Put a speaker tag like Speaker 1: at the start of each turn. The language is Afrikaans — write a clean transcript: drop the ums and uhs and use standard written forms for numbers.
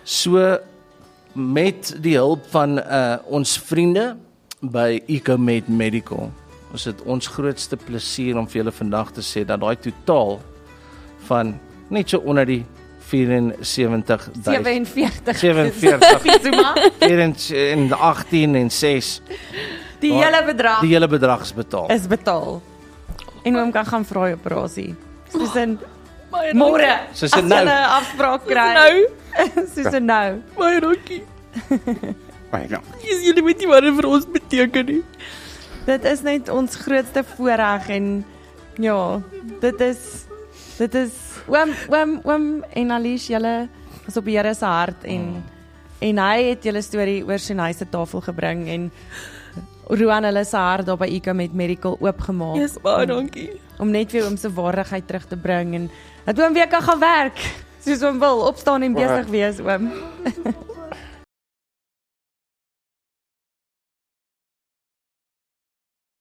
Speaker 1: So met die hulp van ons vriende by Ecomed Medical, is dit ons grootste plesier om vir julle vandag te sê dat daai totaal van net so onder die 74 en 18 en 6
Speaker 2: Die hele bedrag
Speaker 1: is betaal.
Speaker 2: Is betaal. En oom kan gaan vir daai operasie. Soos in môre.
Speaker 1: Soos in nou.
Speaker 2: As hulle 'n afspraak kry. Soos in nou.
Speaker 3: Baie dankie. Julle weet nie wat dit vir ons beteken nie.
Speaker 2: Dit is net ons grootste voorreg en ja, dit is oom en Alice, julle is op die Here se hart en hy het julle storie oor sy se tafel gebring en Roan hulle se hart daar by Ecomed Medical oopgemaak.
Speaker 3: Yes, baie dankie.
Speaker 2: Om net weer oom se waardigheid terug te bring en dat oom weer kan gaan werk, soos oom wil, opstaan en besig wees oom.